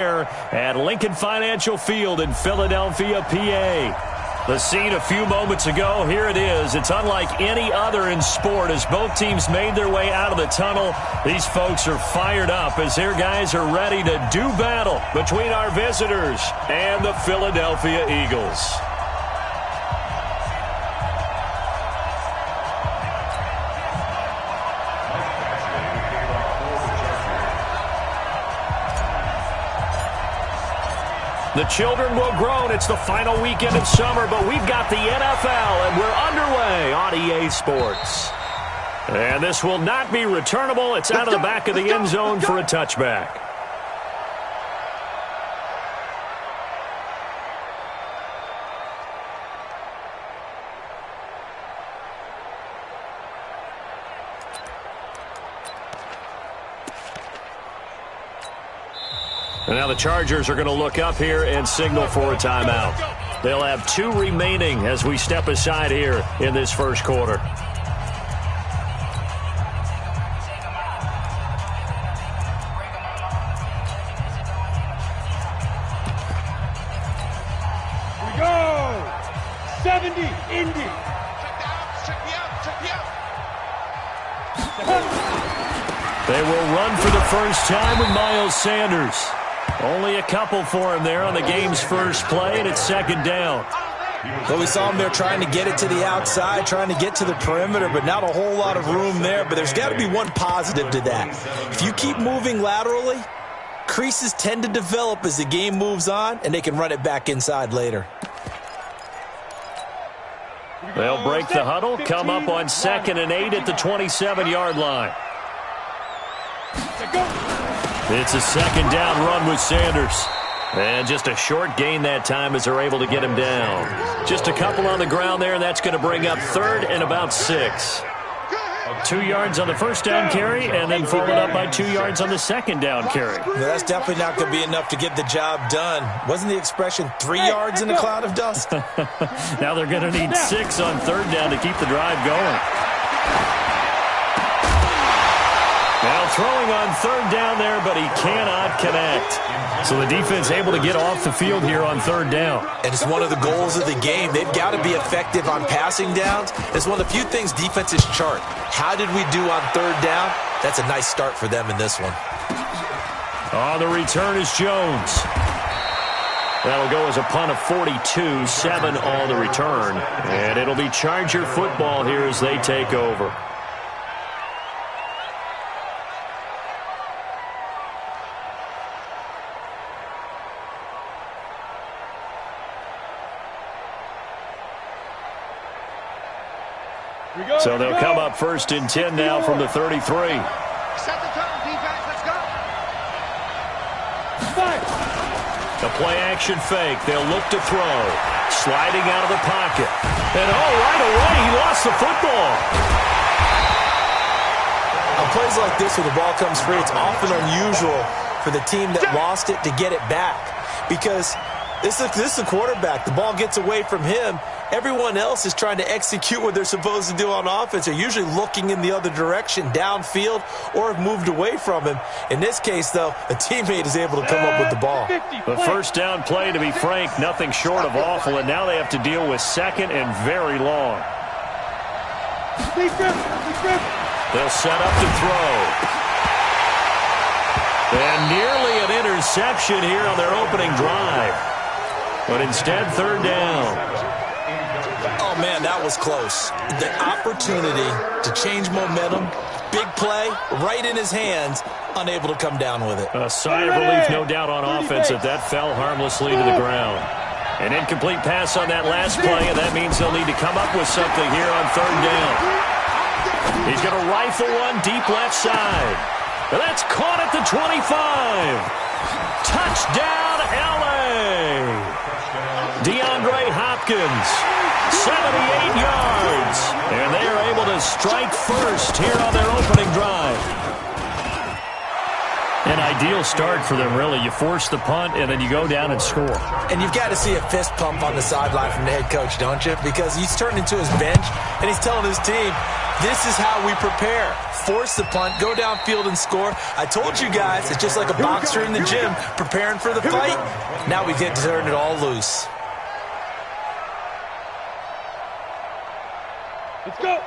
at Lincoln Financial Field in Philadelphia, PA. The scene a few moments ago, here it is. It's unlike any other in sport as both teams made their way out of the tunnel. These folks are fired up as their guys are ready to do battle between our visitors and the Philadelphia Eagles. The children will groan. It's the final weekend of summer, but we've got the NFL, and we're underway on EA Sports. And this will not be returnable. It's out of the back of the end zone for a touchback. And now the Chargers are going to look up here and signal for a timeout. They'll have 2 remaining as we step aside here in this first quarter. We go! 70, Indy! They will run for the first time with Miles Sanders. Only a couple for him there on the game's first play, and it's second down. Well, we saw him there trying to get it to the outside, trying to get to the perimeter, but not a whole lot of room there. But there's got to be one positive to that. If you keep moving laterally, creases tend to develop as the game moves on, and they can run it back inside later. They'll break the huddle, come up on 2nd and 8 at the 27-yard line. It's a second down run with Sanders. And just a short gain that time as they're able to get him down. Just a couple on the ground there, and that's going to bring up 3rd and about 6. 2 yards on the first down carry, and then followed up by 2 yards on the second down carry. Well, that's definitely not going to be enough to get the job done. Wasn't the expression 3 yards in a cloud of dust? Now they're going to need 6 on 3rd down to keep the drive going. Now throwing on 3rd down there, but he cannot connect. So the defense able to get off the field here on 3rd down. And it's one of the goals of the game. They've got to be effective on passing downs. It's one of the few things defenses chart. How did we do on 3rd down? That's a nice start for them in this one. On the return is Jones. That'll go as a punt of 42, 7 on the return. And it'll be Charger football here as they take over. So they'll come up 1st and 10 now from the 33. Set the tone, defense. Let's go. The play-action fake. They'll look to throw. Sliding out of the pocket. And, right away, he lost the football. On plays like this where the ball comes free, it's often unusual for the team that lost it to get it back. Because this is the quarterback. The ball gets away from him. Everyone else is trying to execute what they're supposed to do on offense. They're usually looking in the other direction, downfield, or have moved away from him. In this case, though, a teammate is able to come up with the ball. The first down play, to be frank, nothing short of awful, and now they have to deal with 2nd and very long. They'll set up to throw. And nearly an interception here on their opening drive. But instead, 3rd down. Oh, man, that was close. The opportunity to change momentum, big play, right in his hands, unable to come down with it. A sigh of relief, no doubt, on offense that fell harmlessly to the ground. An incomplete pass on that last play, and that means they'll need to come up with something here on 3rd down. He's going to rifle one deep left side. And that's caught at the 25. Touchdown, L.A. DeAndre Hopkins, 78 yards. And they are able to strike first here on their opening drive. An ideal start for them, really. You force the punt, and then you go down and score. And you've got to see a fist pump on the sideline from the head coach, don't you? Because he's turned into his bench, and he's telling his team, This is how we prepare. Force the punt, go downfield and score. I told you guys, it's just like a boxer in the gym preparing for the fight. Now we get to turn it all loose.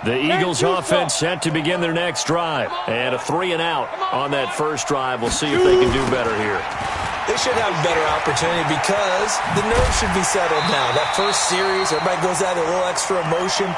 The Eagles offense set to begin their next drive. And a 3-and-out on that first drive. We'll see if they can do better here. They should have a better opportunity because the nerves should be settled now. That first series, everybody goes out with a little extra emotion.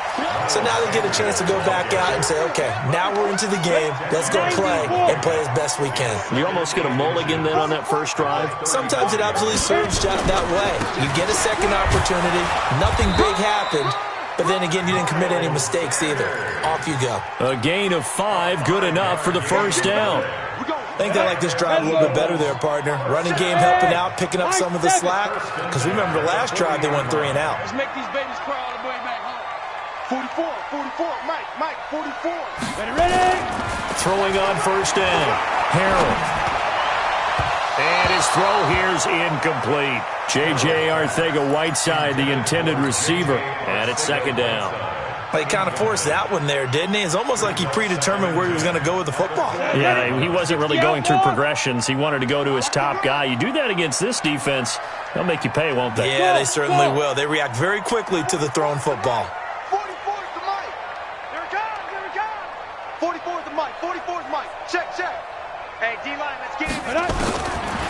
So now they get a chance to go back out and say, okay, now we're into the game. Let's go play and play as best we can. You almost get a mulligan then on that first drive? Sometimes it absolutely serves that way. You get a second opportunity. Nothing big happened. But then again, you didn't commit any mistakes either. Off you go. A gain of 5, good enough for the first down. I think they like this drive a little bit better there, partner. Running game helping out, picking up some of the slack. Because remember, the last drive they went 3-and-out. Let's make these babies cry all the way back home. 44, Mike, 44. Ready? Throwing on first down. Harrell. And his throw here's incomplete. J.J. Arcega-Whiteside, the intended receiver. And it's second down. He kind of forced that one there, didn't he? It's almost like he predetermined where he was going to go with the football. Yeah, he wasn't really going through progressions. He wanted to go to his top guy. You do that against this defense, they'll make you pay, won't they? Yeah, they certainly will. They react very quickly to the thrown football. 44 is the Mike. Here it comes. 44 is the Mike. 44 is Mike. Check. Hey, D-line, let's get him.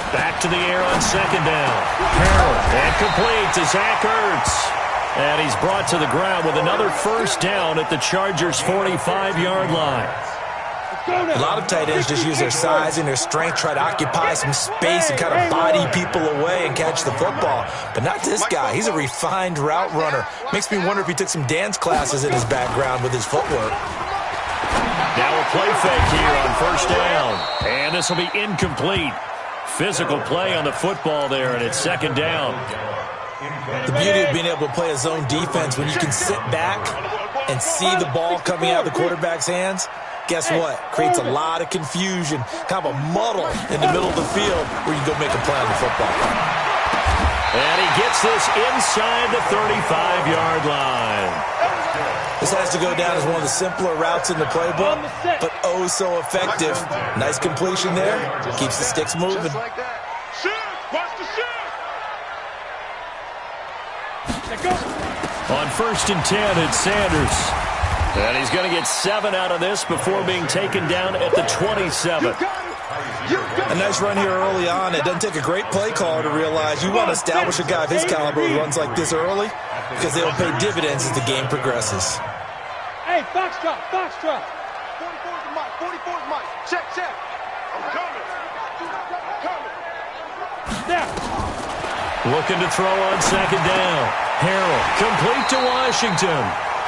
Back to the air on second down. Harrell, and complete to Zach Ertz. And he's brought to the ground with another first down at the Chargers' 45-yard line. A lot of tight ends just use their size and their strength, try to occupy some space and kind of body people away and catch the football. But not this guy. He's a refined route runner. Makes me wonder if he took some dance classes in his background with his footwork. Now a play fake here on first down. And this will be incomplete. Physical play on the football there, and it's second down. The beauty of being able to play a zone defense when you can sit back and see the ball coming out of the quarterback's hands, guess what? Creates a lot of confusion, kind of a muddle in the middle of the field where you go make a play on the football. And he gets this inside the 35-yard line. This has to go down as one of the simpler routes in the playbook, but oh so effective. Nice completion there. Keeps the sticks moving. On first and 10, it's Sanders. And he's going to get 7 out of this before being taken down at the 27. A nice run here early on. It doesn't take a great play caller to realize you want to establish a guy of his caliber who runs like this early because they'll pay dividends as the game progresses. Hey, Foxtrot. 44's Mike. 44's Mike. Check. I'm coming. Now. Looking to throw on second down. Harrell complete to Washington.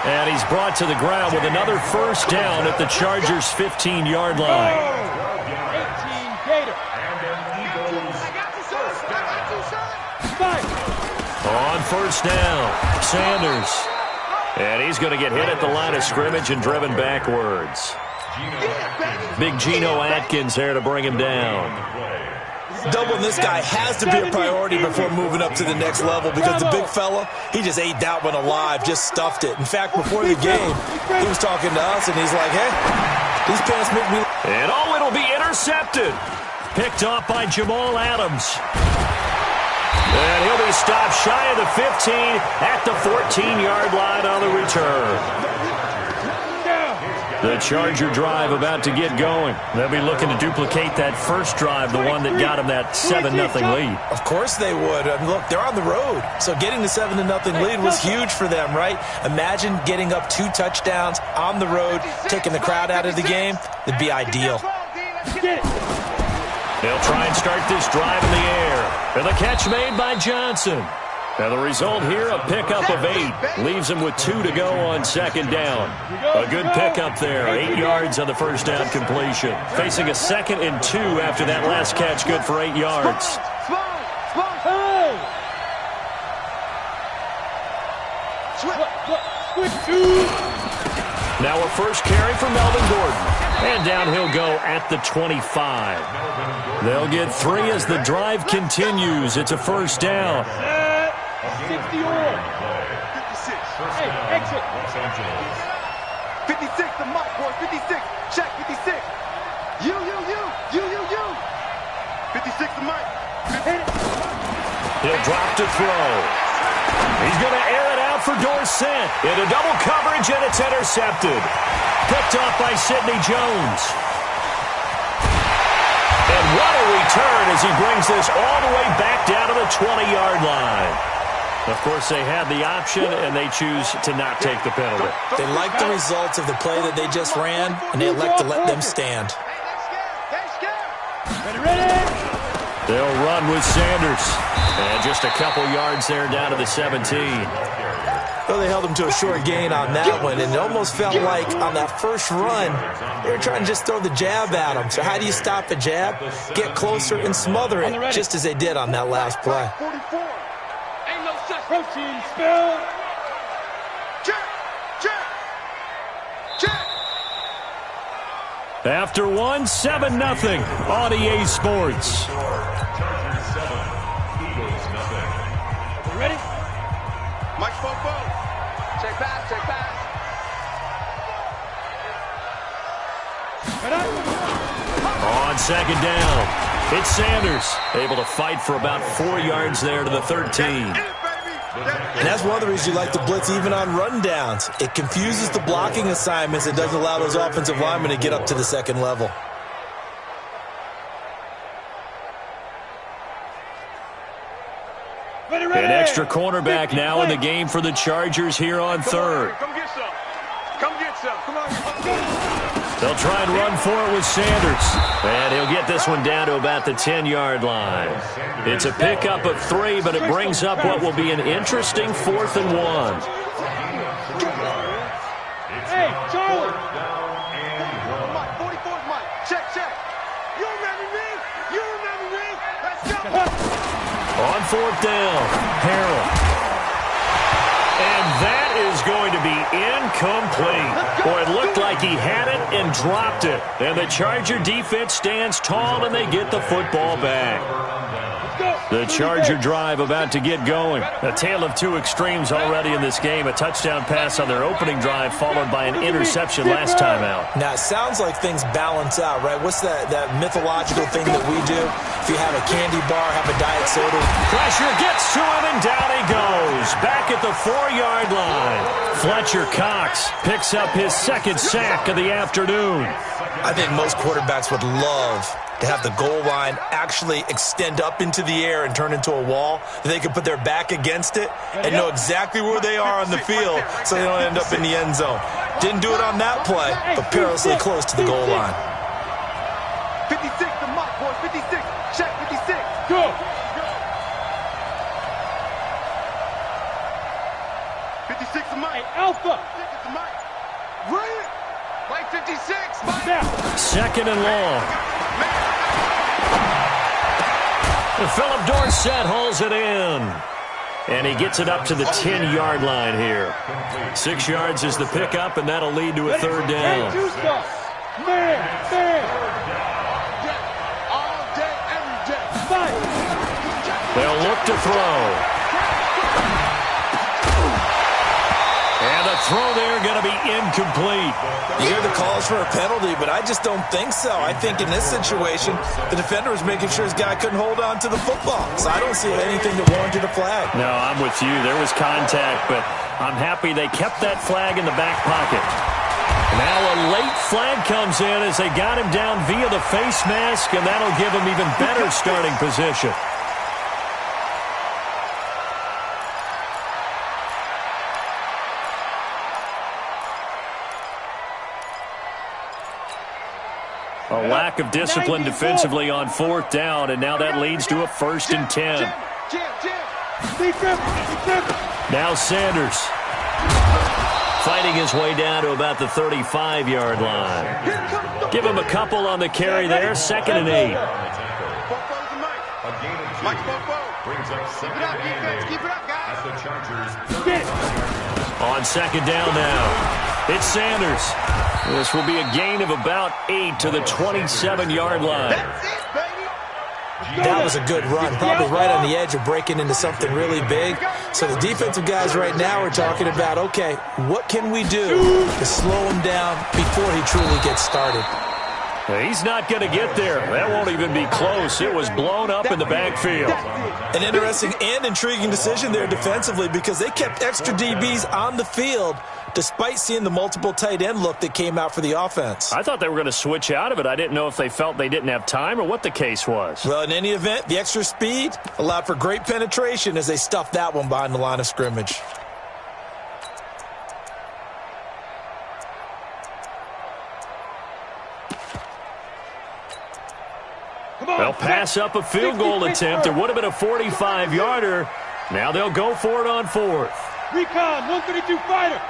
And he's brought to the ground with another first down at the Chargers' 15-yard line. 18 Gator. On first down, Sanders. And he's going to get hit at the line of scrimmage and driven backwards. Big Geno Atkins there to bring him down. Doubling this guy has to be a priority before moving up to the next level because the big fella, he just ate that one alive, just stuffed it. In fact, before the game, he was talking to us, and he's like, hey, these pants make me... And it'll be intercepted. Picked off by Jamal Adams. And he'll be stopped shy of the 15 at the 14-yard line on the return. The Charger drive about to get going. They'll be looking to duplicate that first drive, the one that got them that 7-0 lead. Of course they would. Look, they're on the road, so getting the 7-0 lead was huge for them, right? Imagine getting up 2 touchdowns on the road, taking the crowd out of the game. It'd be ideal. They'll try and start this drive in the air. And the catch made by Johnson. And the result here, a pickup of 8. Leaves him with 2 to go on second down. A good pickup there. 8 yards on the first down completion. Facing a 2nd and 2 after that last catch. Good for 8 yards. Now a first carry for Melvin Gordon. And down he'll go at the 25. They'll get 3 as the drive continues. It's a first down. 60 or 56. Hey, exit. 56 to boys. 56. Check, 56. You. 56 to Mike. He'll drop to throw. He's going to air it out for Dorsett. Into double coverage, and it's intercepted. Picked off by Sidney Jones. And what a return as he brings this all the way back down to the 20-yard line. Of course, they had the option, and they choose to not take the penalty. They like the results of the play that they just ran, and they elect to let them stand. Ready? They'll run with Sanders. And just a couple yards there down to the 17. Well, they held him to a short gain on that one, and it almost felt like on that first run, they were trying to just throw the jab at him. So how do you stop a jab? Get closer and smother it, just as they did on that last play. 44. Ain't no such protein spill. Check. After one, 7-0 on EA Sports. Ready? Mike Popo. Check pass. On second down, it's Sanders, able to fight for about 4 yards there to the 13. And that's one of the reasons you like to blitz even on run downs. It confuses the blocking assignments. It doesn't allow those offensive linemen to get up to the second level. An extra cornerback now in the game for the Chargers here on third. Come get some. Come on. They'll try and run for it with Sanders. And he'll get this one down to about the 10-yard line. It's a pickup of 3, but it brings up what will be an interesting 4th and 1. Hey, Charlie. 44's Mike. Check. You remember me? Let's go. On 4th down, Harrell. And that is going to be incomplete. Boy, it looked like he had it and dropped it. And the Charger defense stands tall, and they get the football back. The Charger drive about to get going. A tale of two extremes already in this game. A touchdown pass on their opening drive, followed by an interception last time out. Now, it sounds like things balance out, right? What's that mythological thing that we do? If you have a candy bar, have a diet soda. Pressure gets to him, and down he goes. Back at the 4-yard line. Fletcher Cox picks up his second sack of the afternoon. I think most quarterbacks would love to have the goal line actually extend up into the air and turn into a wall. They can put their back against it and know exactly where they are on the field so they don't end up in the end zone. Didn't do it on that play, but perilously close to the goal line. 56 to Mike, boys. 56. Check, 56. Go. 56 to Mike. Alpha. 56 to Mike. Bring it. Mike 56. Mike. Second and long. And Philip Dorsett hauls it in. And he gets it up to the 10-yard line here. 6 yards is the pickup, and that'll lead to a third down. Man. All day, every day. They'll look to throw. And the throw there going to be incomplete. You hear the calls for a penalty, but I just don't think so. I think in this situation, the defender was making sure his guy couldn't hold on to the football. So I don't see anything that warranted a flag. No, I'm with you. There was contact, but I'm happy they kept that flag in the back pocket. Now a late flag comes in as they got him down via the face mask, and that'll give him even better starting position. A lack of discipline defensively on 4th down, and now that leads to a 1st and 10. Now Sanders fighting his way down to about the 35-yard line. Give him a couple on the carry there, 2nd and 8. Keep it up, guys. On 2nd down now, it's Sanders. This will be a gain of about 8 to the 27-yard line. That's it, baby. That was a good run, probably right on the edge of breaking into something really big. So the defensive guys right now are talking about, okay, what can we do to slow him down before he truly gets started? He's not going to get there. That won't even be close. It was blown up in the backfield. An interesting and intriguing decision there defensively because they kept extra DBs on the field despite seeing the multiple tight end look that came out for the offense. I thought they were going to switch out of it. I didn't know if they felt they didn't have time or what the case was. Well, in any event, the extra speed allowed for great penetration as they stuffed that one behind the line of scrimmage. They'll pass up a field goal attempt. It would have been a 45-yarder. Now they'll go for it on fourth. Recon, 132 fighter.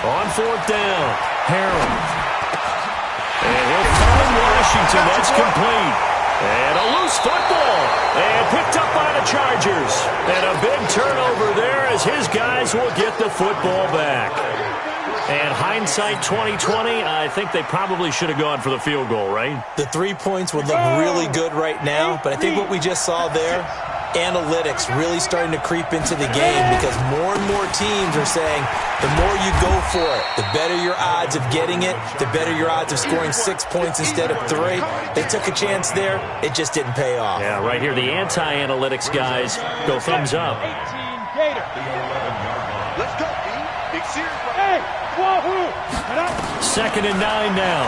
On fourth down, Harrell. And he'll find Washington. That's complete. And a loose football. And picked up by the Chargers. And a big turnover there as his guys will get the football back. And hindsight 2020, I think they probably should have gone for the field goal, right? The 3 points would look really good right now, but I think what we just saw there, analytics really starting to creep into the game because more and more teams are saying the more you go for it, the better your odds of getting it, the better your odds of scoring 6 points instead of 3. They took a chance there. It just didn't pay off. Yeah, right here, the anti-analytics guys go thumbs up. 18 Gator. Let's go, B. Big series. Hey, wahoo! 2nd and 9 now.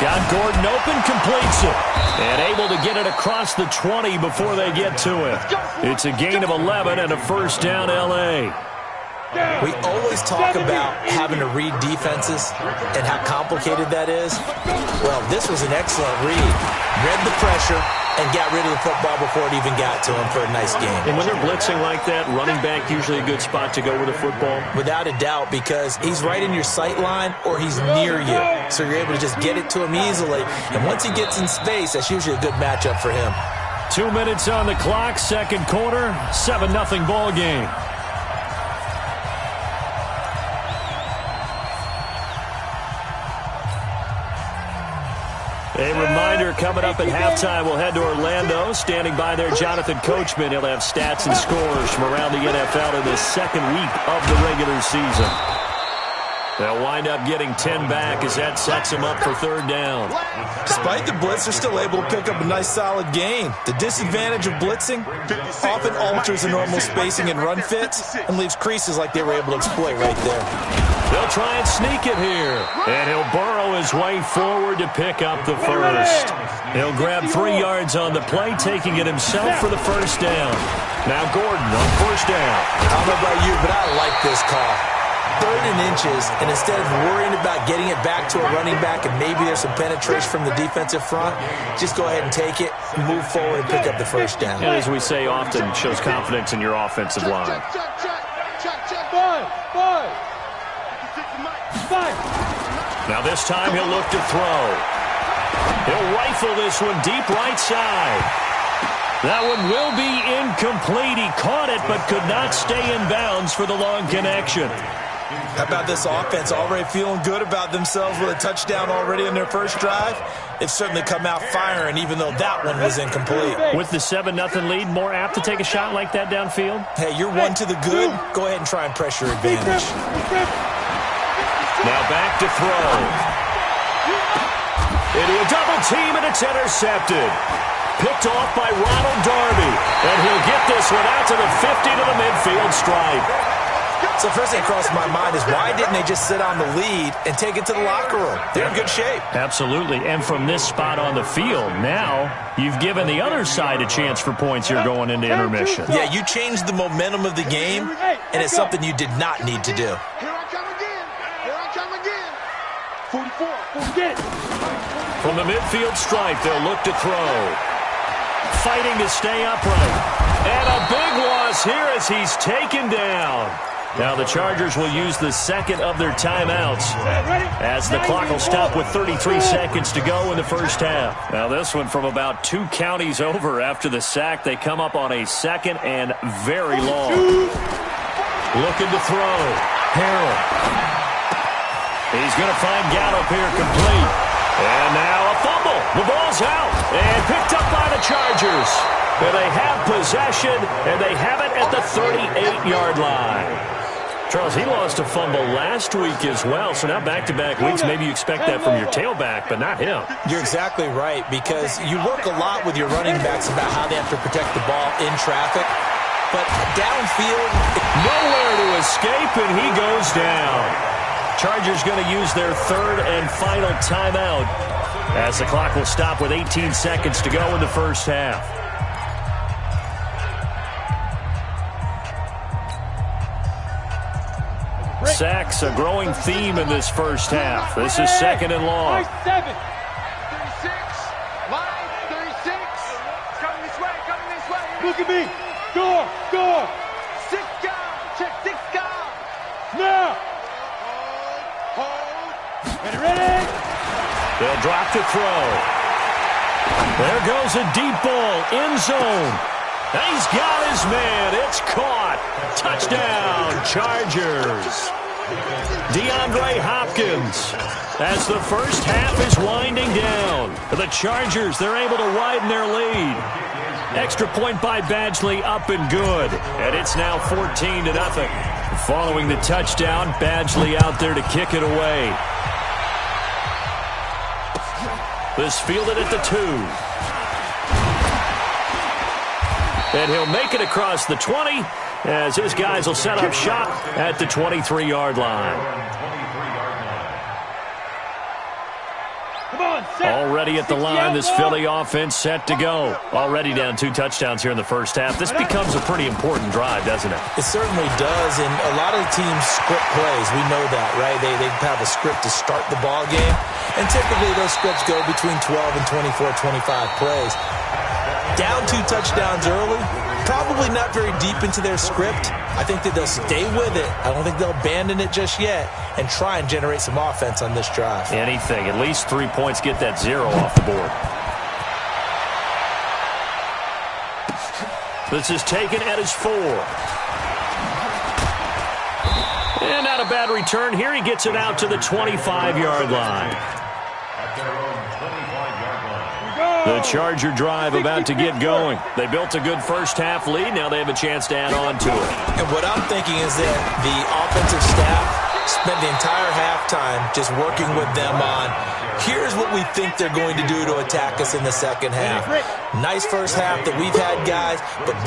Got Gordon open, completes it. And able to get it across the 20 before they get to it. It's a gain of 11 and a first down, L.A. We always talk about having to read defenses and how complicated that is. Well, this was an excellent read. Read the pressure and got rid of the football before it even got to him for a nice game. And when they're blitzing like that, running back usually a good spot to go with the football? Without a doubt, because he's right in your sight line or he's near you. So you're able to just get it to him easily. And once he gets in space, that's usually a good matchup for him. 2 minutes on the clock, second quarter, 7-0 ball game. A reminder, coming up at halftime, we'll head to Orlando. Standing by there, Jonathan Coachman. He'll have stats and scores from around the NFL in the second week of the regular season. They'll wind up getting 10 back as that sets them up for third down. Despite the blitz, they're still able to pick up a nice solid gain. The disadvantage of blitzing often alters the normal spacing and run fits and leaves creases like they were able to exploit right there. They'll try and sneak it here. And he'll burrow his way forward to pick up the first. He'll grab 3 yards on the play, taking it himself for the first down. Now Gordon on first down. I don't know about you, but I like this call. 3rd and inches, and instead of worrying about getting it back to a running back and maybe there's some penetration from the defensive front, just go ahead and take it, move forward, and pick up the first down. And as we say often, shows confidence in your offensive line. Now this time he'll look to throw. He'll rifle this one deep right side. That one will be incomplete. He caught it but could not stay in bounds for the long connection. How about this offense already feeling good about themselves with a touchdown already in their first drive? They've certainly come out firing even though that one was incomplete. With the 7-0 lead, more apt to take a shot like that downfield? Hey, you're one to the good. Go ahead and try and pressure advantage. Now back to throw. Into a double team, and it's intercepted. Picked off by Ronald Darby. And he'll get this one out to the 50 to the midfield stripe. So first thing that crossed my mind is why didn't they just sit on the lead and take it to the locker room? They're in good shape. Absolutely. And from this spot on the field, now you've given the other side a chance for points here going into intermission. Yeah, you changed the momentum of the game, and it's something you did not need to do. Here I come again. Here I come again. 44. Get it. From the midfield stripe, they'll look to throw. Fighting to stay upright. And a big loss here as he's taken down. Now the Chargers will use the second of their timeouts as the clock will stop with 33 seconds to go in the first half. Now this one from about 2 counties over after the sack. They come up on a second and very long. Looking to throw. Harrell. He's going to find Gallup here complete. And now a fumble. The ball's out and picked up by the Chargers. And they have possession, and they have it at the 38-yard line. Charles, he lost a fumble last week as well, so now back-to-back weeks, maybe you expect that from your tailback, but not him. You're exactly right, because you work a lot with your running backs about how they have to protect the ball in traffic, but downfield, nowhere to escape, and he goes down. Chargers going to use their third and final timeout as the clock will stop with 18 seconds to go in the first half. Sacks, a growing theme in this first half. This is second and long. 36, line 36. Coming this way, coming this way. Look at me. Score. 6 guys. Check 6 guys. Now. Hold. Ready. They'll drop to throw. There goes a deep ball. End zone. He's got his man. It's caught. Touchdown, Chargers. DeAndre Hopkins, as the first half is winding down. The Chargers, they're able to widen their lead. Extra point by Badgley, up and good. And it's now 14-0. Following the touchdown, Badgley out there to kick it away. This fielded at the 2. And he'll make it across the 20 as his guys will set up shop at the 23-yard line. Already at the line, this Philly offense set to go. Already down 2 touchdowns here in the first half. This becomes a pretty important drive, doesn't it? It certainly does, and a lot of teams script plays. We know that, right? They have a script to start the ball game, and typically those scripts go between 12 and 24, 25 plays. Down 2 touchdowns early, probably not very deep into their script. I think that they'll stay with it. I don't think they'll abandon it just yet and try and generate some offense on this drive. Anything. At least 3 points, get that 0 off the board. This is taken at his 4. And not a bad return here. He gets it out to the 25-yard line. The Charger drive about to get going. They built a good first-half lead. Now they have a chance to add on to it. And what I'm thinking is that the offensive staff spent the entire halftime just working with them on, here's what we think they're going to do to attack us in the second half. Nice first half that we've had, guys, but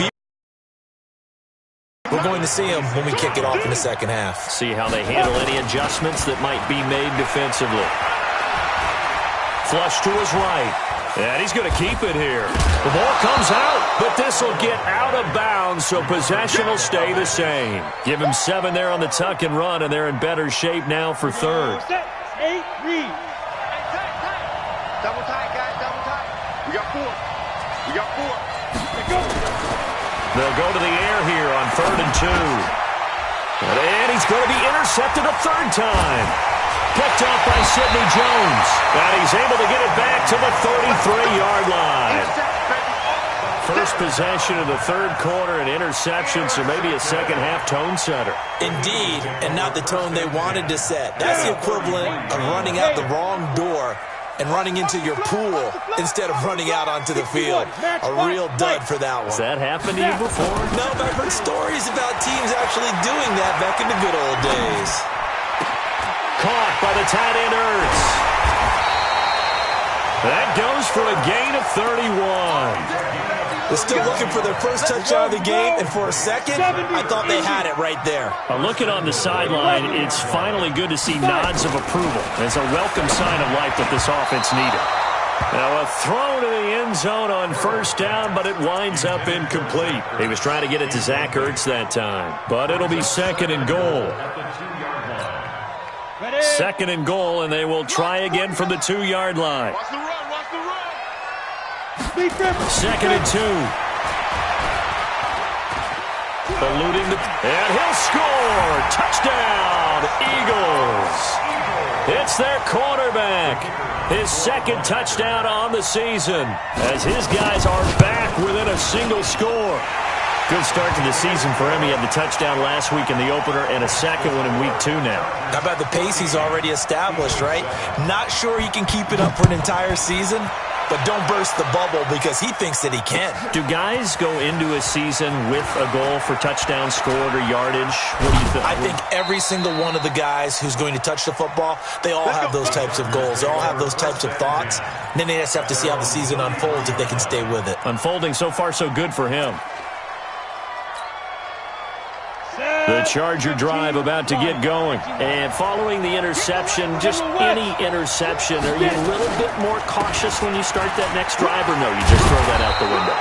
we're going to see them when we kick it off in the second half. See how they handle any adjustments that might be made defensively. Flush to his right. And he's going to keep it here. The ball comes out, but this will get out of bounds, so possession will stay the same. Give him 7 there on the tuck and run, and they're in better shape now for third. 8, read. Double tight, guys, double tight. We got 4. They'll go to the air here on 3rd and 2. And he's going to be intercepted a 3rd time. Picked off by Sidney Jones. And he's able to get it back to the 33-yard line. First possession of the 3rd quarter, an interception, so maybe a second-half tone setter. Indeed, and not the tone they wanted to set. That's the equivalent of running out the wrong door and running into your pool instead of running out onto the field. A real dud for that one. Has that happened to you before? No, but I've heard stories about teams actually doing that back in the good old days. Caught by the tight end Ertz. That goes for a gain of 31. They're still looking for their first touchdown of the game, and for a second, I thought they had it right there. Looking on the sideline, it's finally good to see nods of approval. It's a welcome sign of life that this offense needed. Now a throw to the end zone on first down, but it winds up incomplete. He was trying to get it to Zach Ertz that time, but it'll be 2nd and goal. 2nd and goal, and they will try again from the 2-yard line. Watch the run. 2nd and 2. Eluding and he'll score. Touchdown, Eagles. It's their quarterback. His 2nd touchdown on the season as his guys are back within a single score. Good start to the season for him. He had the touchdown last week in the opener and a second one in week 2 now. How about the pace he's already established, right? Not sure he can keep it up for an entire season, but don't burst the bubble because he thinks that he can. Do guys go into a season with a goal for touchdown scored or yardage? What do you think? I think every single one of the guys who's going to touch the football, they all have those types of goals. They all have those types of thoughts. And then they just have to see how the season unfolds if they can stay with it. Unfolding so far so good for him. The Charger drive about to get going. And following the interception, just any interception, are you a little bit more cautious when you start that next drive, or no, you just throw that out the window?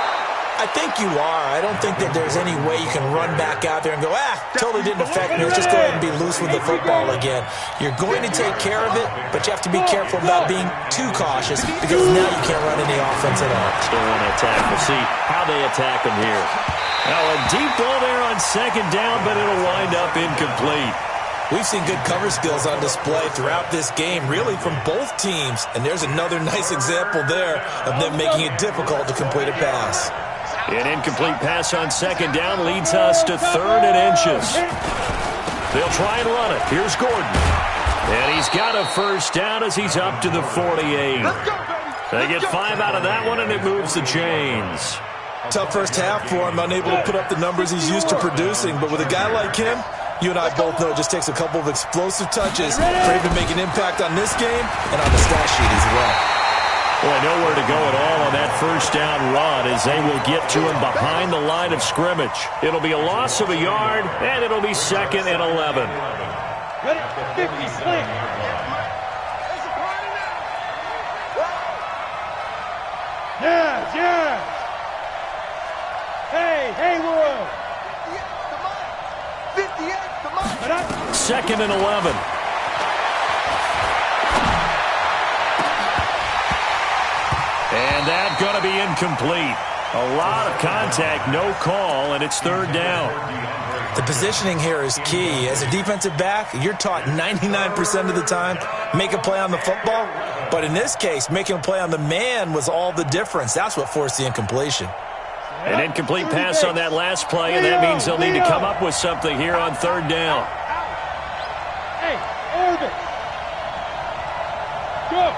I think you are. I don't think that there's any way you can run back out there and go, totally didn't affect me. Let's just go ahead and be loose with the football again. You're going to take care of it, but you have to be careful about being too cautious because now you can't run any offense at all. Still want to attack. We'll see how they attack them here. Now a deep ball there on second down, but it'll wind up incomplete. We've seen good cover skills on display throughout this game, really from both teams. And there's another nice example there of them making it difficult to complete a pass. An incomplete pass on second down leads us to 3rd and inches. They'll try and run it. Here's Gordon. And he's got a first down as he's up to the 48. They get 5 out of that one, and it moves the chains. Tough first half for him, unable to put up the numbers he's used to producing. But with a guy like him, you and I both know it just takes a couple of explosive touches for him to make an impact on this game and on the stat sheet as well. Boy, nowhere to go at all on that first down run as they will get to him behind the line of scrimmage. It'll be a loss of a yard, and it'll be 2nd and 11. Ready? 50, sling. Yes. Hey, world. 58, come on. 2nd and 11. And that's going to be incomplete. A lot of contact, no call, and it's 3rd down. The positioning here is key. As a defensive back, you're taught 99% of the time, make a play on the football. But in this case, making a play on the man was all the difference. That's what forced the incompletion. An incomplete pass on that last play, and that means they'll need to come up with something here on 3rd down. Hey, Irvin. Go.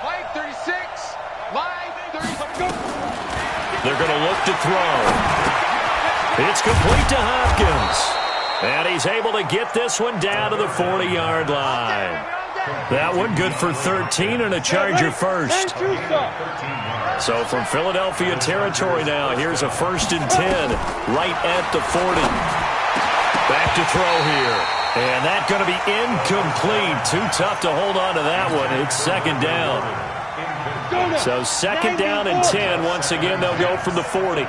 Line 36. Line 36. Go. They're going to look to throw. It's complete to Hopkins. And he's able to get this one down to the 40-yard line. That one good for 13 and a Charger first. So from Philadelphia territory now, here's a 1st and 10 right at the 40. Back to throw here. And that's going to be incomplete. Too tough to hold on to that one. It's 2nd down. So 2nd down and 10. Once again, they'll go from the 40.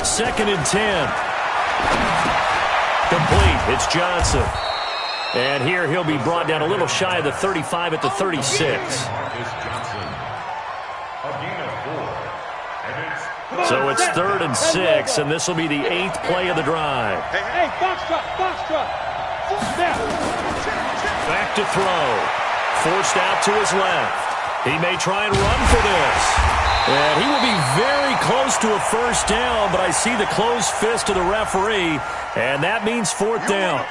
2nd and 10. Complete. It's Johnson. And here he'll be brought down a little shy of the 35 at the 36. So it's 3rd and 6, and this will be the 8th play of the drive. Hey, box drop. Back to throw. Forced out to his left. He may try and run for this. And he will be very close to a first down, but I see the closed fist of the referee, and that means 4th down.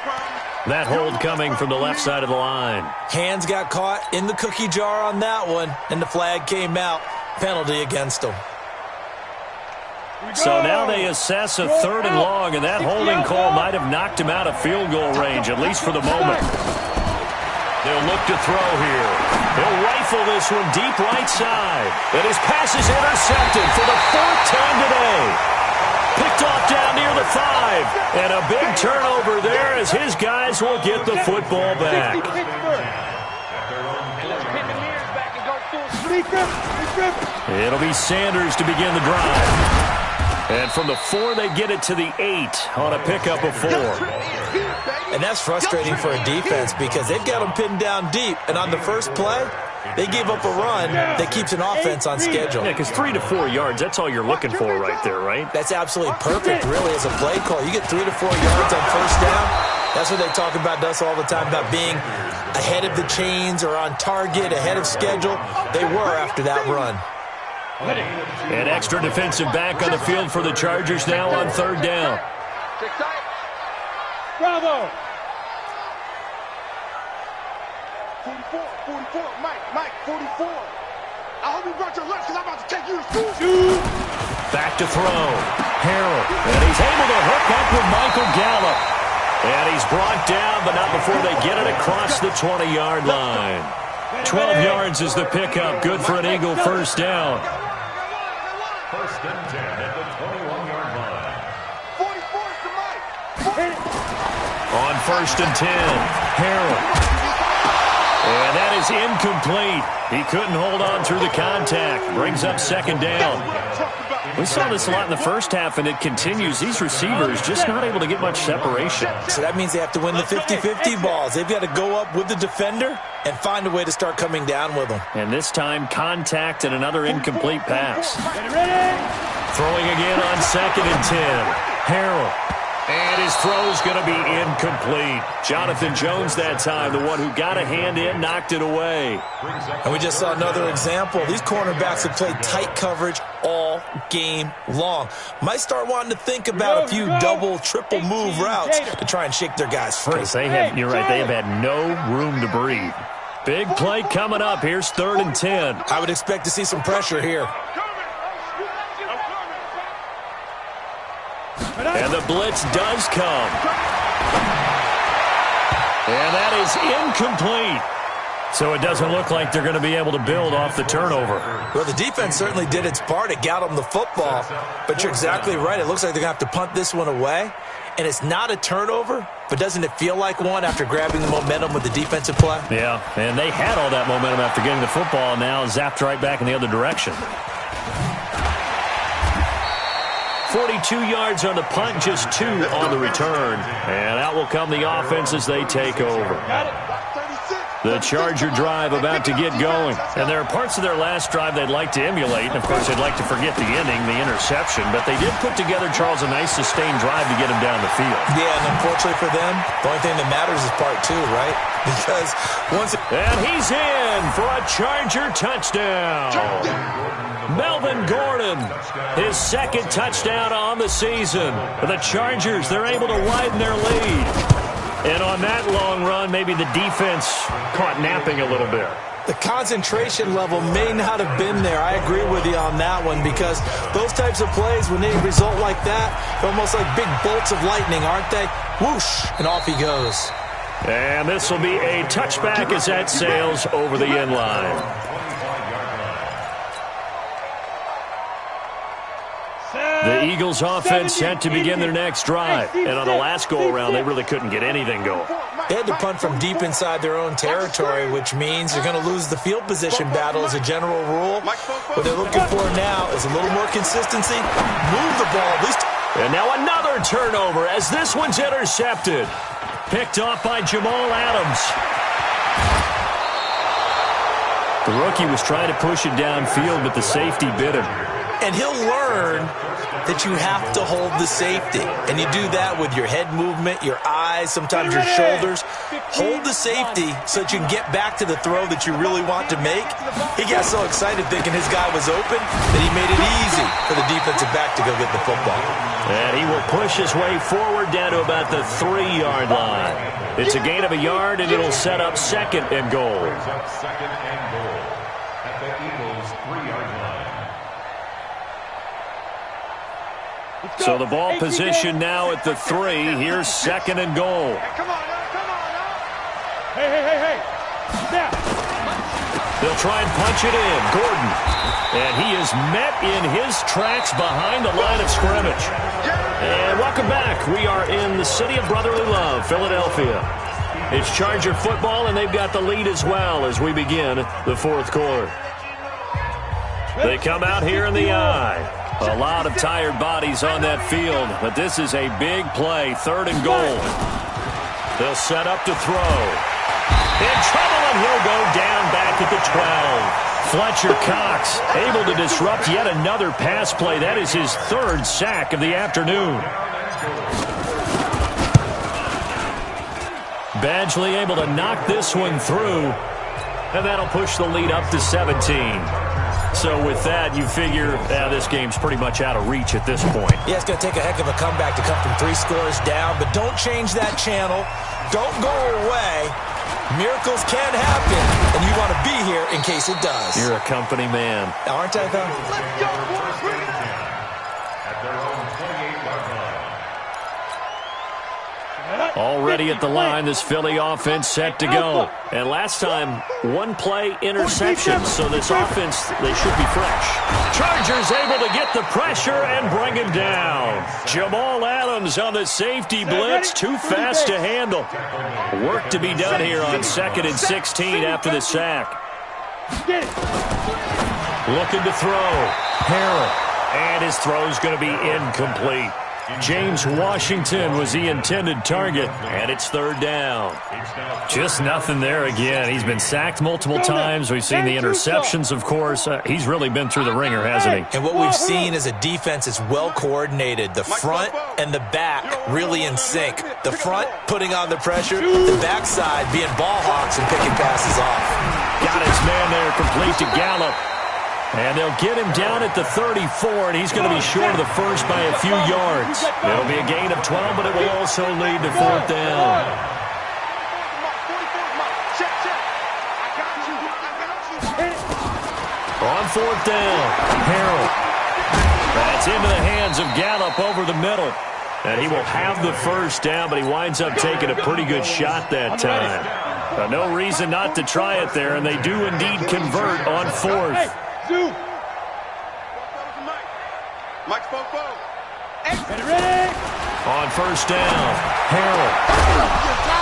That hold coming from the left side of the line. Hands got caught in the cookie jar on that one, and the flag came out. Penalty against him. So now they assess a 3rd and long, and that holding call might have knocked him out of field goal range, at least for the moment. They'll look to throw here. He'll rifle this one deep right side. And his pass is intercepted for the 4th time today. Picked off down near the 5. And a big turnover there as his guys will get the football back. It'll be Sanders to begin the drive. And from the 4, they get it to the 8 on a pickup of 4. And that's frustrating for a defense because they've got them pinned down deep. And on the first play, they gave up a run that keeps an offense on schedule. Yeah, because 3 to 4 yards, that's all you're looking for right there, right? That's absolutely perfect, really, as a play call. You get 3 to 4 yards on first down, That's what they talk about us all the time, about being ahead of the chains or on target, ahead of schedule. They were after that run. An extra defensive back on the field for the Chargers now on third down. Bravo! 44, Mike, 44. I hope you brought your lunch because I'm about to take you to school. Back to throw. Harrell. And he's able to hook up with Michael Gallup. And he's brought down, but not before they get it across the 20-yard line. 12 yards is the pickup. Good for an Eagle first down. First and 10 at the 21-yard line. 44 is to Mike. On first and 10, Harrell. And that is incomplete. He couldn't hold on through the contact. Brings up second down. We saw this a lot in the first half, and it continues. These receivers just not able to get much separation. So that means they have to win the 50-50 balls. They've got to go up with the defender and find a way to start coming down with them. And this time, contact and another incomplete pass. Throwing again on second and 10. Harrell. And his throw's going to be incomplete. Jonathan Jones that time, the one who got a hand in, knocked it away. And we just saw another example. These cornerbacks have played tight coverage all game long. Might start wanting to think about a few double, triple move routes to try and shake their guys free. You're right, they have had no room to breathe. Big play coming up. Here's third and 10. I would expect to see some pressure here. And the blitz does come. And that is incomplete. So it doesn't look like they're going to be able to build off the turnover. Well, the defense certainly did its part. It got them the football. But you're exactly right. It looks like they're going to have to punt this one away. And it's not a turnover, but doesn't it feel like one after grabbing the momentum with the defensive play? Yeah, and they had all that momentum after getting the football, and now zapped right back in the other direction. 42 yards on the punt, just 2 on the return. And out will come the offense as they take over. The Charger drive about to get going. And there are parts of their last drive they'd like to emulate. And, of course, they'd like to forget the ending, the interception. But they did put together, Charles, a nice sustained drive to get him down the field. Yeah, and unfortunately for them, the only thing that matters is part 2, right? Because once and he's in for a Charger touchdown. Melvin Gordon, his second touchdown on the season. For the Chargers, they're able to widen their lead. And on that long run, maybe the defense caught napping a little bit. The concentration level may not have been there. I agree with you on that one, because those types of plays, when they result like that, they're almost like big bolts of lightning, aren't they? Whoosh, and off he goes. And this will be a touchback as that sails over the end line. The Eagles offense set to begin their next drive. And on the last go-around, they really couldn't get anything going. They had to punt from deep inside their own territory, which means they're going to lose the field position battle as a general rule. What they're looking for now is a little more consistency. Move the ball at least. And now another turnover as this one's intercepted. Picked off by Jamal Adams. The rookie was trying to push it downfield, but the safety bit him. And he'll learn that you have to hold the safety. And you do that with your head movement, your eyes, sometimes your shoulders. Hold the safety so that you can get back to the throw that you really want to make. He got so excited thinking his guy was open that he made it easy for the defensive back to go get the football. And he will push his way forward down to about the 3-yard line. It's a gain of a yard, and it'll set up second and goal. Second and goal at the Eagles' 3-yard line. So the ball position now at the 3. Here's second and goal. Come on now. Hey. Snap. They'll try and punch it in. Gordon. And he is met in his tracks behind the line of scrimmage. And welcome back. We are in the city of brotherly love, Philadelphia. It's Charger football, and they've got the lead as well as we begin the fourth quarter. They come out here in the eye. A lot of tired bodies on that field, but this is a big play, third and goal. They'll set up to throw. In trouble, and he'll go down back at the 12. Fletcher Cox able to disrupt yet another pass play. That is his third sack of the afternoon. Badgley able to knock this one through, and that'll push the lead up to 17. So with that, you figure this game's pretty much out of reach at this point. Yeah, it's going to take a heck of a comeback to come from 3 scores down, but don't change that channel. Don't go away. Miracles can happen, and you want to be here in case it does. You're a company man. Aren't I, though? Let's go, boys. Bring it on. At their own 28-yard line. Already at the line, this Philly offense set to go. And last time, 1-play interception, so this offense, they should be fresh. Chargers able to get the pressure and bring him down. Jamal Adams on the safety blitz, too fast to handle. Work to be done here on 2nd and 16 after the sack. Looking to throw. Harrell. And his throw's going to be incomplete. James Washington was the intended target, and it's 3rd down. Just nothing there again. He's been sacked multiple times. We've seen the interceptions, of course. He's really been through the ringer, hasn't he? And what we've seen is a defense that's well coordinated. The front and the back really in sync. The front putting on the pressure, the backside being ball hawks and picking passes off. Got his man there complete to Gallup. And they'll get him down at the 34, and he's going to be short of the first by a few yards. It'll be a gain of 12, but it will also lead to 4th down. On 4th down, Harrell. That's into the hands of Gallup over the middle. And he will have the first down, but he winds up taking a pretty good shot that time. No reason not to try it there, and they do indeed convert on 4th. On 1st down, Harrell.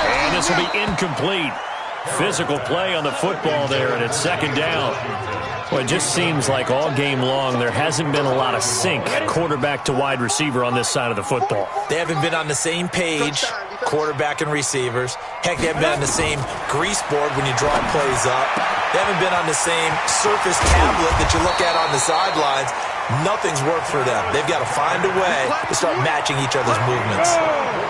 And this will be incomplete. Physical play on the football there, and it's 2nd down. Well, it just seems like all game long there hasn't been a lot of sync quarterback to wide receiver on this side of the football. They haven't been on the same page, quarterback and receivers. Heck, they haven't been on the same grease board when you draw plays up. They haven't been on the same surface tablet that you look at on the sidelines. Nothing's worked for them. They've got to find a way to start matching each other's movements.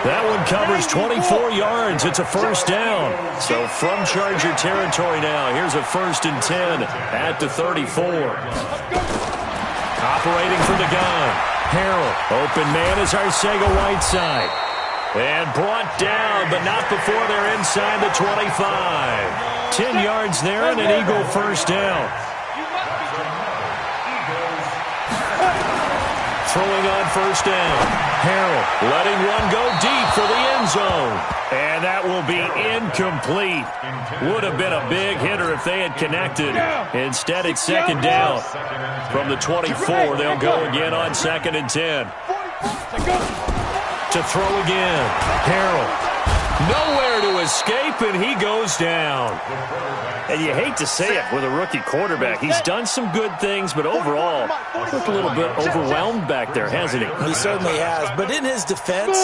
That one covers 24 yards. It's a 1st down. So from Charger territory now, here's a 1st and 10 at the 34. Operating from the gun. Harrell. Open man is Arcega-Whiteside. And brought down, but not before they're inside the 25. 10 yards there and an Eagle 1st down. Throwing on 1st down. Harrell letting one go deep for the end zone. And that will be incomplete. Would have been a big hitter if they had connected. Instead, it's 2nd down. From the 24, they'll go again on 2nd and 10. To throw again. Harrell. Nowhere to escape, and he goes down. And you hate to say it with a rookie quarterback. He's done some good things, but overall, looked a little bit overwhelmed back there, hasn't he? He certainly has. But in his defense,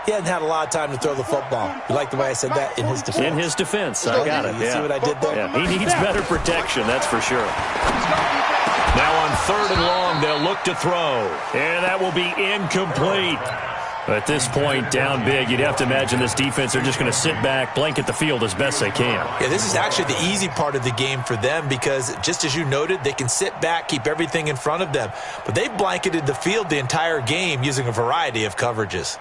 he hasn't had a lot of time to throw the football. You like the way I said that? In his defense. In his defense. I got it. You see what I did there? Yeah, he needs better protection, that's for sure. Now on 3rd and long, they'll look to throw. And that will be incomplete. At this point, down big, you'd have to imagine this defense are just going to sit back, blanket the field as best they can. Yeah, this is actually the easy part of the game for them because, just as you noted, they can sit back, keep everything in front of them. But they've blanketed the field the entire game using a variety of coverages.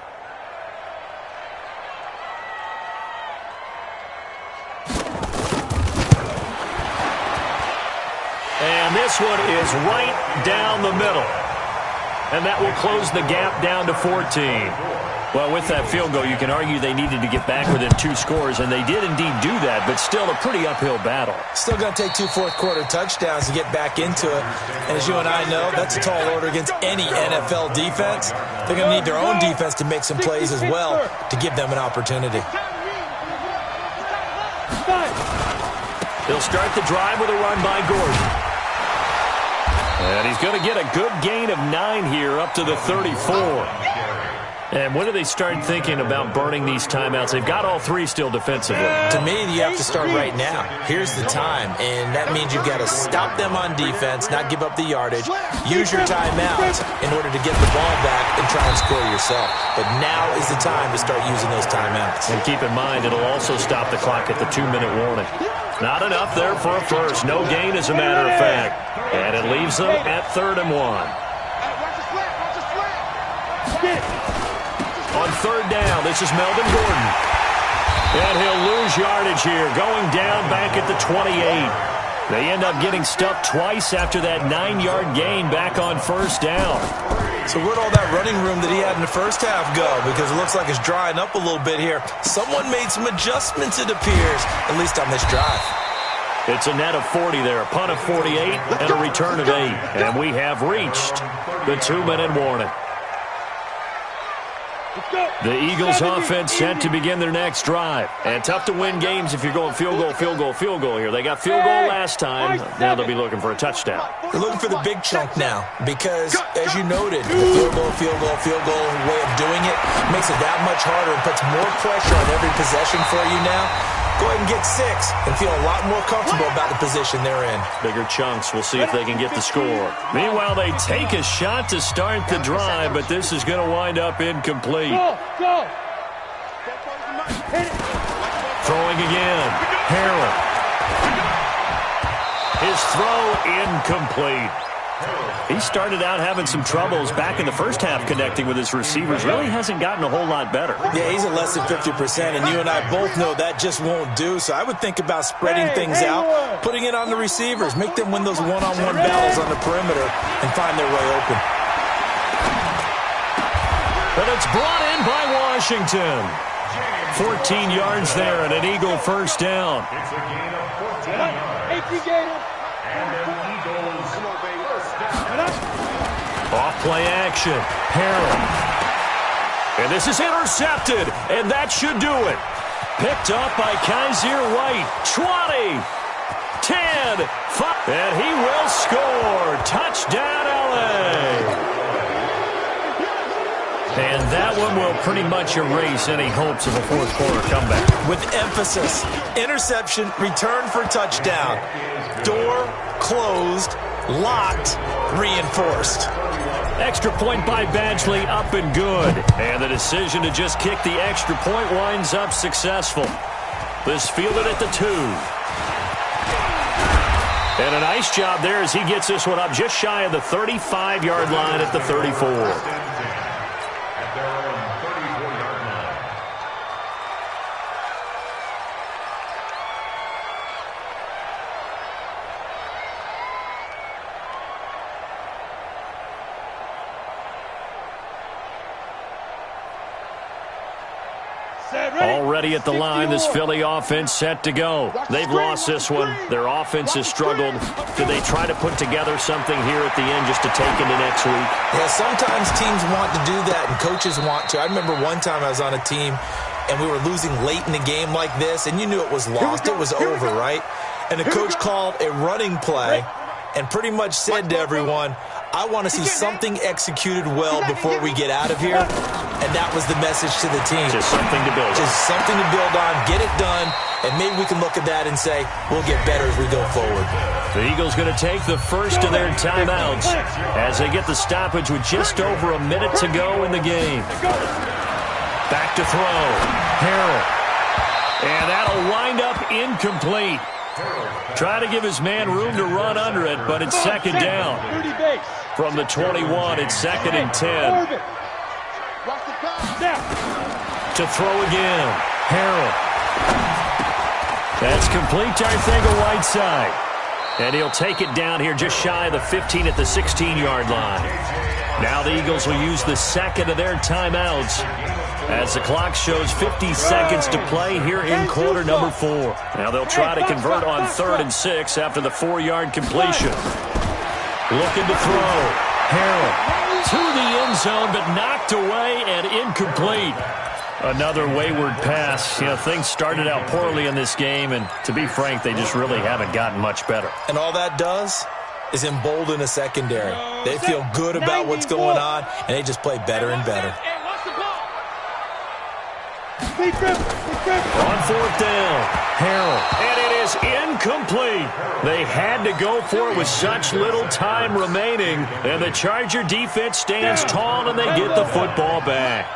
And this one is right down the middle. And that will close the gap down to 14. Well, with that field goal, you can argue they needed to get back within 2 scores, and they did indeed do that, but still a pretty uphill battle. Still going to take 2 fourth-quarter touchdowns to get back into it. And as you and I know, that's a tall order against any NFL defense. They're going to need their own defense to make some plays as well to give them an opportunity. They'll start the drive with a run by Gordon. And he's going to get a good gain of 9 here up to the 34. And when do they start thinking about burning these timeouts? They've got all three still defensively. To me, you have to start right now. Here's the time, and that means you've got to stop them on defense, not give up the yardage, use your timeouts in order to get the ball back and try and score yourself. But now is the time to start using those timeouts. And keep in mind, it'll also stop the clock at the 2-minute warning. Not enough there for a first. No gain, as a matter of fact. And it leaves them at 3rd and 1. On 3rd down, this is Melvin Gordon. And he'll lose yardage here, going down back at the 28. They end up getting stuffed twice after that 9-yard gain back on 1st down. So where'd all that running room that he had in the first half go? Because it looks like it's drying up a little bit here. Someone made some adjustments, it appears, at least on this drive. It's a net of 40 there, a punt of 48, and a return of 8. And we have reached the 2-minute warning. The Eagles offense set to begin their next drive. And tough to win games if you're going field goal, field goal, field goal here. They got field goal last time. Now they'll be looking for a touchdown. They're looking for the big chunk now because, as you noted, the field goal way of doing it makes it that much harder and puts more pressure on every possession for you now. Go ahead and get 6 and feel a lot more comfortable about the position they're in. Bigger chunks. We'll see if they can get the score. Meanwhile, they take a shot to start the drive, but this is going to wind up incomplete. Go. Throwing again. Harrell. His throw incomplete. He started out having some troubles back in the first half connecting with his receivers. Really hasn't gotten a whole lot better. Yeah, he's at less than 50%, and you and I both know that just won't do. So I would think about spreading things out, putting it on the receivers, make them win those one-on-one battles on the perimeter, and find their way open. But it's brought in by Washington. 14 yards there and an Eagle first down. It's a gain of 14 yards. And an Eagles first down. Off play action. Harrell. And this is intercepted. And that should do it. Picked up by Kaiser White. 20. 10. 5. And he will score. Touchdown, LA. And that one will pretty much erase any hopes of a fourth quarter comeback. With emphasis, interception, return for touchdown. Door closed, locked, reinforced. Extra point by Badgley, up and good. And the decision to just kick the extra point winds up successful. This fielded at the 2. And a nice job there as he gets this one up just shy of the 35-yard line at the 34. Already at the line, this Philly offense set to go. They've lost this one. Their offense has struggled. Do they try to put together something here at the end just to take into next week? Yeah, sometimes teams want to do that and coaches want to. I remember one time I was on a team and we were losing late in the game like this, and you knew it was lost. It was over, right? And the coach called a running play and pretty much said to everyone, I want to see something executed well before we get out of here. And that was the message to the team. Just something to build on. Just something to build on, get it done, and maybe we can look at that and say, we'll get better as we go forward. The Eagles going to take the first of their timeouts as they get the stoppage with just over a minute to go in the game. Back to throw. Harrell. And that'll wind up incomplete. Try to give his man room to run under it, but it's second down. From the 21, it's 2nd and 10. To throw again. Harrell. That's complete to Arcega-Whiteside. And he'll take it down here just shy of the 15 at the 16-yard line. Now the Eagles will use the second of their timeouts as the clock shows 50 seconds to play here in quarter number 4. Now they'll try to convert on 3rd and 6 after the 4-yard completion. Looking to throw. Harrell to the end zone, but knocked away and incomplete. Another wayward pass. You know, things started out poorly in this game, and to be frank, they just really haven't gotten much better. And all that does is embolden a secondary. They feel good about what's going on, and they just play better and better. On fourth down, Harrell. And it is incomplete. They had to go for it with such little time remaining. And the Charger defense stands tall, and they get the football back.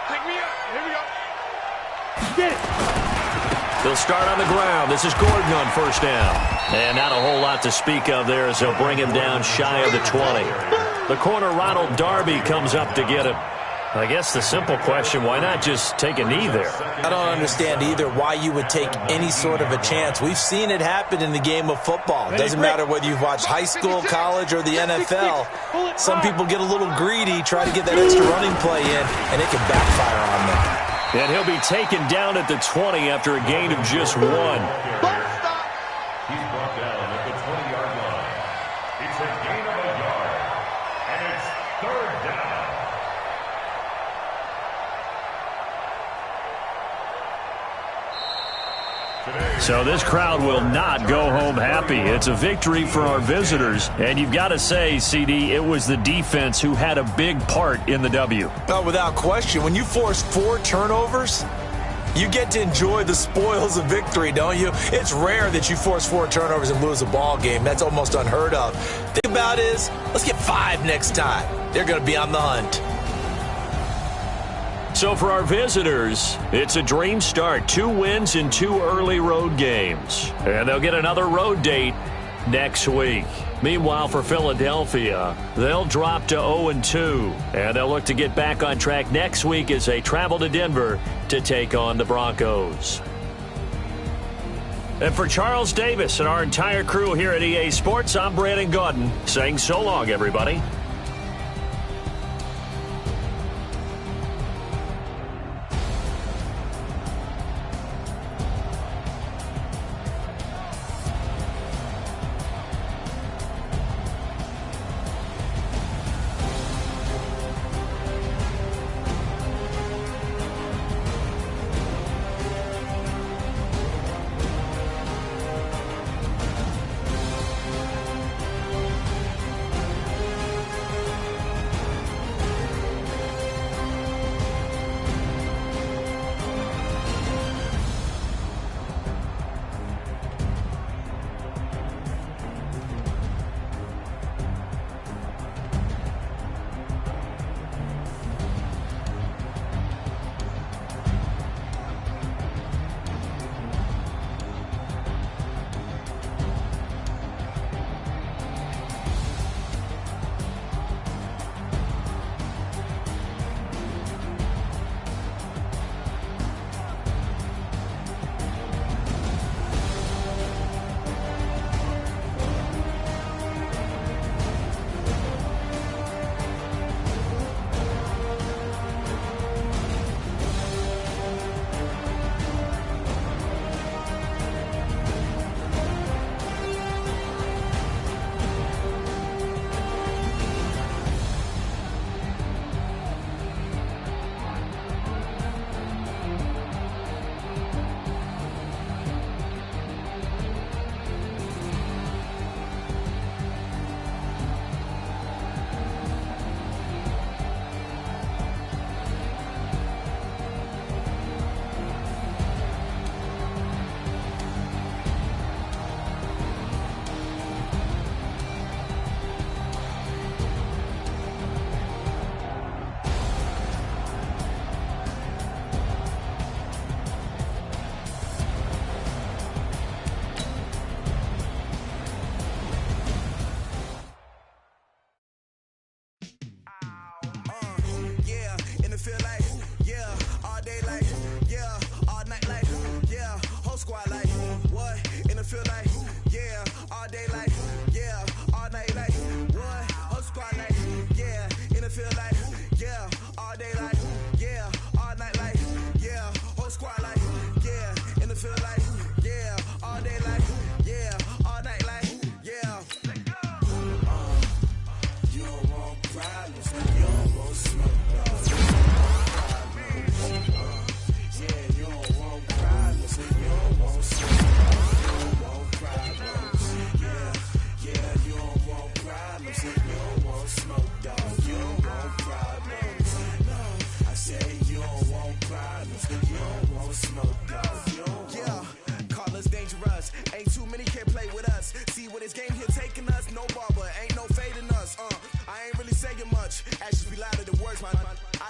Pick me up. Here we go. Get it. They'll start on the ground. This is Gordon on first down. And not a whole lot to speak of there as they'll bring him down shy of the 20. The corner, Ronald Darby, comes up to get him. I guess the simple question, why not just take a knee there? I don't understand either why you would take any sort of a chance. We've seen it happen in the game of football. It doesn't matter whether you've watched high school, college, or the NFL. Some people get a little greedy, try to get that extra running play in, and it can backfire on them. And he'll be taken down at the 20 after a gain of just 1. He's brought down at the 20-yard line. It's a gain of a yard. And it's third down. So this crowd will not go home happy. It's a victory for our visitors. And you've got to say, CD, it was the defense who had a big part in the W. Well, without question, when you force 4 turnovers, you get to enjoy the spoils of victory, don't you? It's rare that you force 4 turnovers and lose a ball game. That's almost unheard of. Think about it is, let's get 5 next time. They're going to be on the hunt. So for our visitors, it's a dream start. 2 wins in 2 early road games. And they'll get another road date next week. Meanwhile, for Philadelphia, they'll drop to 0-2. And they'll look to get back on track next week as they travel to Denver to take on the Broncos. And for Charles Davis and our entire crew here at EA Sports, I'm Brandon Gaudin saying so long, everybody.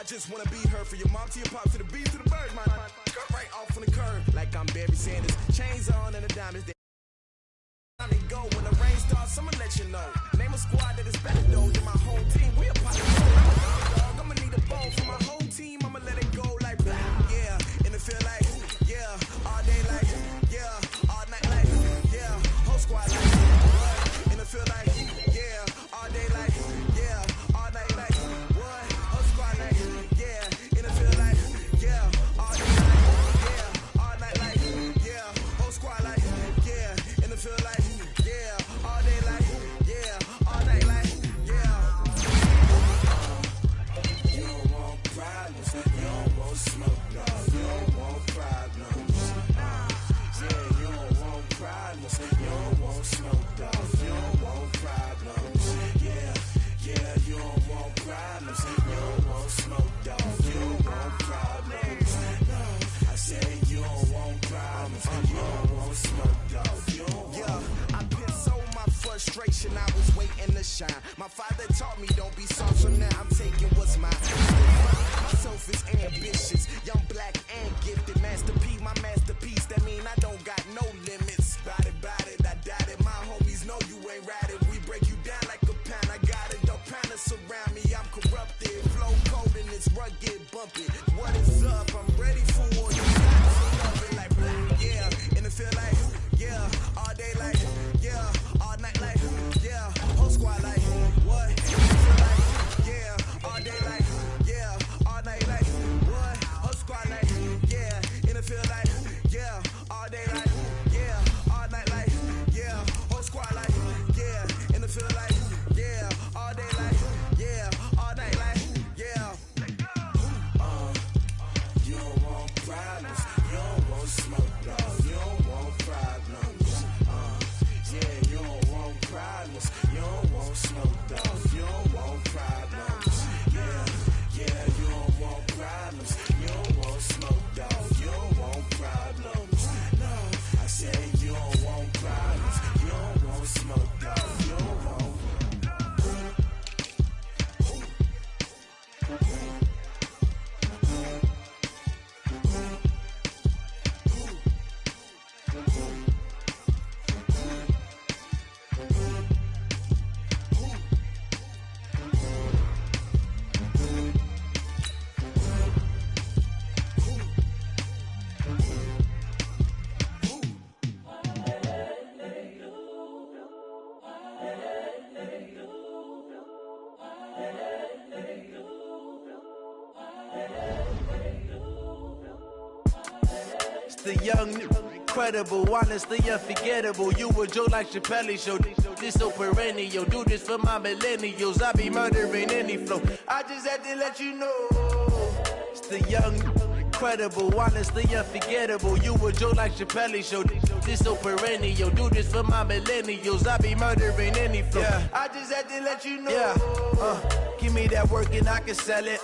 just wanna be her. For your mom to your pop to the beat to the bird, man. Cut right off on the curb, like I'm Barry Sanders. Chains on and the diamonds. Time to go when the rain starts, I'ma let you know. Name a squad that is better though than my whole team. We a pot of gold, I'ma need a ball for my whole team. I'ma let it go like blah, yeah. And it feel like, yeah, all day like, yeah, all night like, yeah, whole squad like, what? And it feel like, yeah, all day like, yeah, all night like, what? Whole squad like, yeah. And it feel like, yeah, all day like, yeah, all night like, yeah, whole squad like, yeah. And it feel like, yeah, all day like, yeah, all night like, yeah. You don't want problems, you don't want smoke, no. You don't want problems, yeah. You don't want problems, you don't want smoke, dog. You don't want problems, yeah, yeah. You don't want problems, you don't want smoke, dog. You don't want problems, no. I said you don't want problems, you don't want smoke, dog. You don't want. I put so my frustration, I was waiting to shine. My father taught me don't be soft, so now I'm taking what's mine. Myself is ambitious, young, black, and gifted. Master P, my masterpiece, that mean I don't got no limits. Bout it, I doubt it. My homies know you ain't ratted. We break you down like a pound. I got it, don't pound us around me. I'm corrupted, flow cold and it's rugged, bumpy. What is up? I'm ready for all you got to love it like blah, yeah. And it feel like, yeah, all day like, yeah, all night like, yeah, whole squad like, what? And it feel like, yeah, all day like, yeah, all night like, what? Whole squad like, yeah. And it feel like, yeah, all day like, yeah, all night like, yeah, whole squad like, yeah. And it feel like, yeah, all day like, yeah, all night like, yeah. You don't want problems, you don't want smoke, dog. You don't want problems, yeah. You don't want problems, you don't want smoke, dog. You don't want problems, yeah, yeah. You don't want problems, you don't want smoke, dog. You don't want problems, no. I said you don't want problems, you don't want smoke, dog. You don't want. The young, incredible, honestly unforgettable. You a joke like Chappelle Show. This so perennial. Do this for my millennials. I be murdering any flow. I just had to let you know. It's the young, incredible, honestly unforgettable. You a joke like Chappelle Show. This so perennial. Do this for my millennials. I be murdering any flow. Yeah. I just had to let you know. Yeah. Give me that work and I can sell it.